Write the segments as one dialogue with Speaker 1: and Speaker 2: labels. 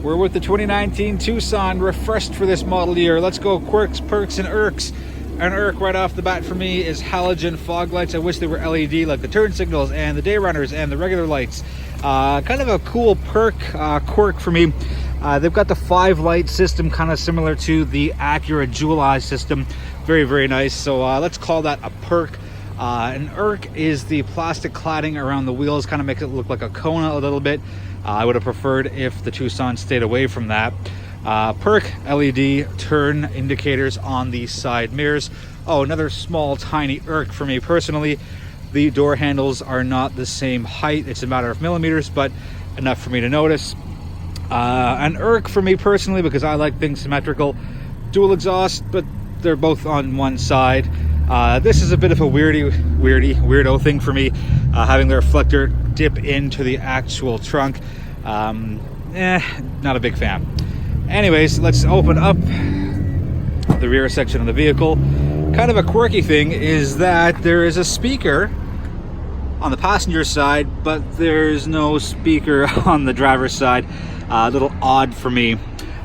Speaker 1: We're with the 2019 Tucson, refreshed for this model year. Let's go Quirks, Perks, and Irks. An Irk right off the bat for me is halogen fog lights. I wish they were LED, like the turn signals and the day runners and the regular lights. Kind of a cool quirk for me. They've got the 5-light system, kind of similar to the Acura Jewel Eye system. Very, very nice. So let's call that a perk. An Irk is the plastic cladding around the wheels, kind of makes it look like a Kona a little bit. I would have preferred if the Tucson stayed away from that. Perk LED turn indicators on the side mirrors. Oh, another small tiny Irk for me personally. The door handles are not the same height. It's a matter of millimeters, but enough for me to notice. An Irk for me personally, because I like things symmetrical. Dual exhaust, but they're both on one side. This is a bit of a weirdo thing for me, having the reflector dip into the actual trunk. Not a big fan. Anyways, let's open up the rear section of the vehicle. Kind of a quirky thing is that there is a speaker on the passenger side, but there's no speaker on the driver's side. A little odd for me.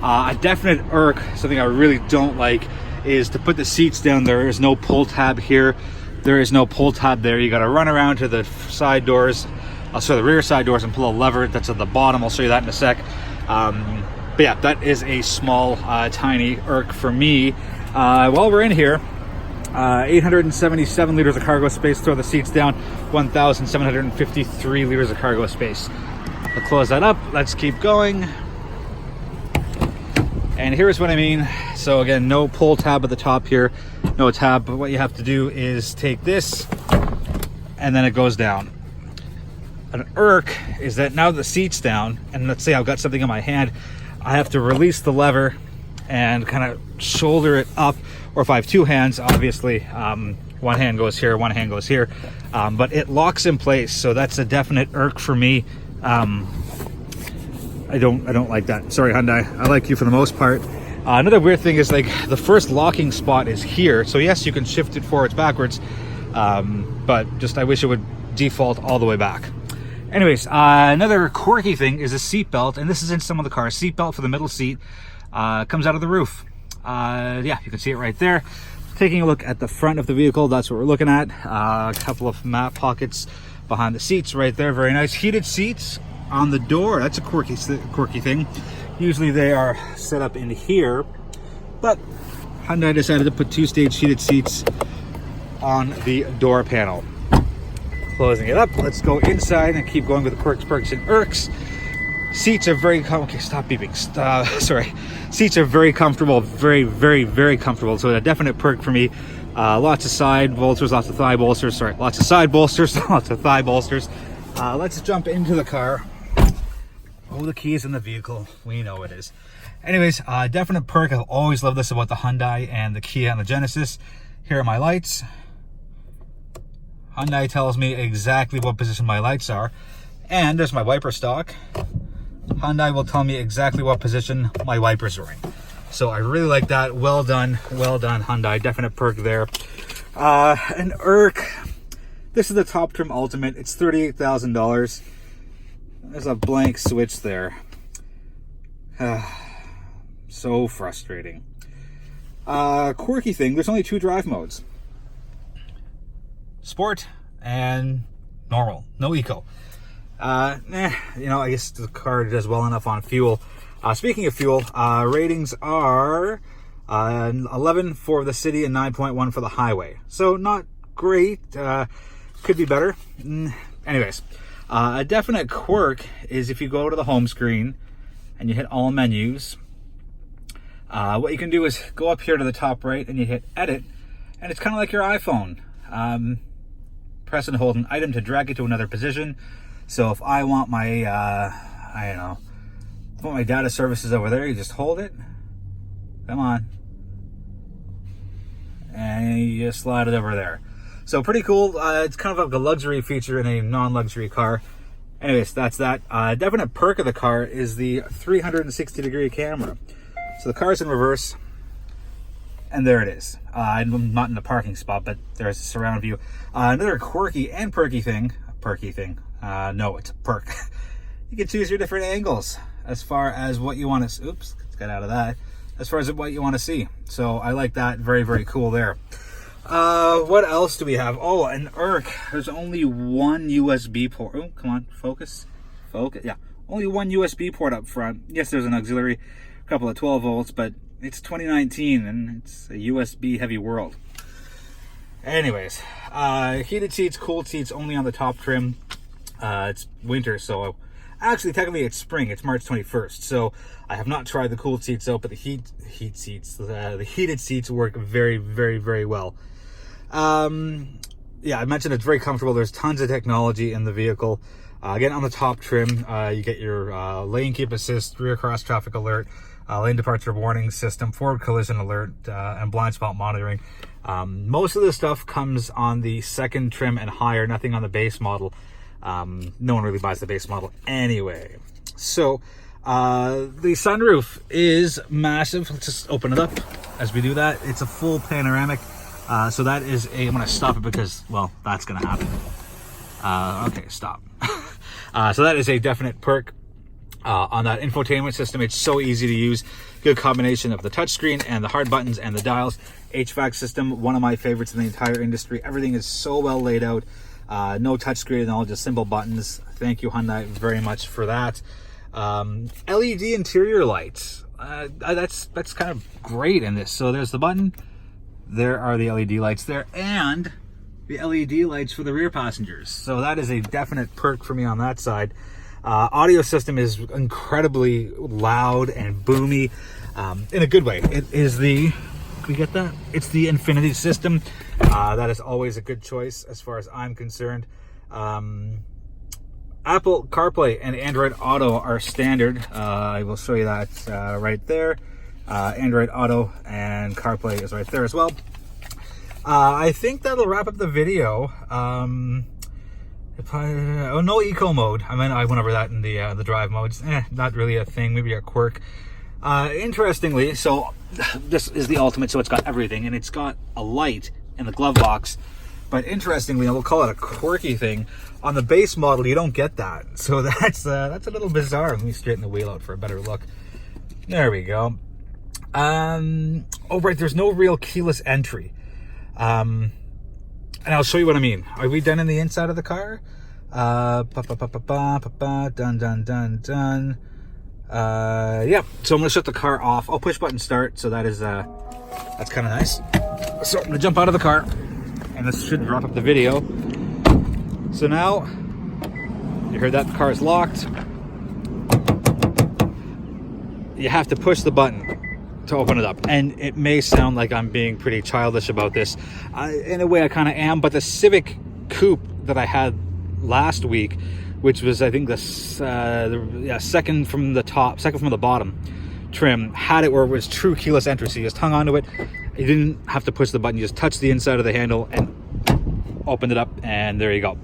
Speaker 1: A definite Irk, something I really don't like, is to put the seats down. There is no pull tab here. There is no pull tab there. You got to run around to the side doors, the rear side doors, and pull a lever that's at the bottom. I'll show you that in a sec. But yeah, that is a small, tiny Irk for me. While we're in here, 877 liters of cargo space. Throw the seats down. 1,753 liters of cargo space. I'll close that up. Let's keep going. And here's what I mean. So again, no pull tab at the top here, no tab, but what you have to do is take this and then it goes down. An Irk is that now the seat's down, and let's say I've got something in my hand, I have to release the lever and kind of shoulder it up, or if I have two hands, obviously, one hand goes here, one hand goes here, but it locks in place. So that's a definite Irk for me. I don't like that. Sorry, Hyundai. I like you for the most part. Another weird thing is, like, the first locking spot is here. So yes, you can shift it forwards, backwards, but just I wish it would default all the way back. Anyways, another quirky thing is a seat belt, and this is in some of the cars. Seat belt for the middle seat comes out of the roof. Yeah, you can see it right there. Taking a look at the front of the vehicle, that's what we're looking at. A couple of map pockets behind the seats right there. Very nice. Heated seats on the door. That's a quirky thing. Usually they are set up in here, but Hyundai decided to put 2-stage heated seats on the door panel. Closing it up, let's go inside and keep going with the Quirks, Perks, and Irks. Seats are very okay, stop beeping. Sorry. Seats are very comfortable, very, very, very comfortable. So a definite perk for me. Lots of side bolsters, lots of thigh bolsters. Sorry, lots of side bolsters, lots of thigh bolsters. Let's jump into the car. Oh, the key is in the vehicle. We know it is. Anyways, definite perk. I've always loved this about the Hyundai and the Kia and the Genesis. Here are my lights. Hyundai tells me exactly what position my lights are. And there's my wiper stock. Hyundai will tell me exactly what position my wipers are in. So I really like that. Well done, Hyundai. Definite perk there. An Irk. This is the Top Trim Ultimate. It's $38,000. There's a blank switch there. So frustrating. Quirky thing, there's only 2 drive modes. Sport and normal. No eco. I guess the car does well enough on fuel. Speaking of fuel, ratings are 11 for the city and 9.1 for the highway. So not great. Could be better. Anyways, a definite quirk is if you go to the home screen and you hit all menus, what you can do is go up here to the top right and you hit edit, and it's kind of like your iPhone. Press and hold an item to drag it to another position. So if I want my, my data services over there, you just hold it. Come on. And you just slide it over there. So pretty cool. It's kind of like a luxury feature in a non-luxury car. Anyways, that's that. Definite perk of the car is the 360-degree camera. So the car's in reverse, and there it is. I'm not in the parking spot, but there's a surround view. Another quirky and perky thing. No, it's a perk. You can choose your different angles. as far as what you want to, oops, let's get out of that, as far as what you want to see. So I like that. Very, very cool there. What else do we have? Oh, an Irk. There's only one USB port. Oh, come on, focus. Yeah, only one USB port up front. Yes, there's an auxiliary, a couple of 12 volts, but it's 2019 and it's a USB heavy world. Anyways, heated seats, cooled seats only on the top trim. It's winter, so actually technically it's spring. It's March 21st, so I have not tried the cooled seats out, but the heated seats work very, very, very well. Yeah, I mentioned it's very comfortable. There's tons of technology in the vehicle. Again, on the top trim, you get your lane keep assist, rear cross traffic alert, lane departure warning system, forward collision alert, and blind spot monitoring. Most of this stuff comes on the second trim and higher, nothing on the base model. No one really buys the base model anyway. So the sunroof is massive. Let's just open it up as we do that. It's a full panoramic. So that is I'm going to stop it because, well, that's going to happen. Okay, stop. So that is a definite perk on that infotainment system. It's so easy to use. Good combination of the touchscreen and the hard buttons and the dials. HVAC system, one of my favorites in the entire industry. Everything is so well laid out. No touchscreen and all, just simple buttons. Thank you, Hyundai, very much for that. LED interior lights. That's kind of great in this. So there's the button. There are the LED lights there, and the LED lights for the rear passengers. So that is a definite perk for me on that side. Audio system is incredibly loud and boomy, in a good way. It is the, can we get that? It's the Infinity system. That is always a good choice as far as I'm concerned. Apple CarPlay and Android Auto are standard. I will show you that right there. Android Auto and CarPlay is right there as well. I think that'll wrap up the video. No eco mode. I went over that in the drive modes. Not really a thing. Maybe a quirk. Interestingly, so this is the ultimate. So it's got everything, and it's got a light in the glove box. But interestingly, we'll call it a quirky thing. On the base model, you don't get that. So that's a little bizarre. Let me straighten the wheel out for a better look. There we go. Oh right, there's no real keyless entry. And I'll show you what I mean. Are we done in the inside of the car? Done. Yeah, so I'm gonna shut the car off. I'll push button start, so that is that's kind of nice. So I'm gonna jump out of the car, and this should wrap up the video. So now you heard that the car is locked. You have to push the button to open it up, and it may sound like I'm being pretty childish about this. In a way I kind of am, but the Civic Coupe that I had last week, which was I think the second from the bottom trim, had it where it was true keyless entry. So you just hung onto it, you didn't have to push the button, you just touched the inside of the handle and opened it up, and there you go.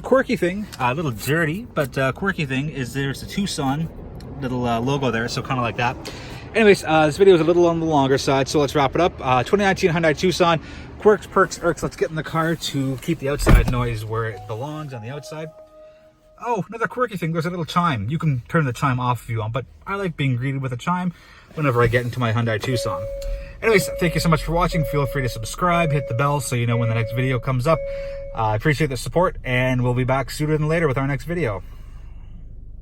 Speaker 1: Quirky thing, a little dirty, but quirky thing is there's a Tucson little logo there, so kind of like that. Anyways, this video is a little on the longer side, so let's wrap it up. 2019 Hyundai Tucson, Quirks, perks, Irks. Let's get in the car to keep the outside noise where it belongs, on the outside. Oh, another quirky thing, there's a little chime. You can turn the chime off if you want, but I like being greeted with a chime whenever I get into my Hyundai Tucson. Anyways, thank you so much for watching. Feel free to subscribe, hit the bell so you know when the next video comes up. I appreciate the support, and we'll be back sooner than later with our next video.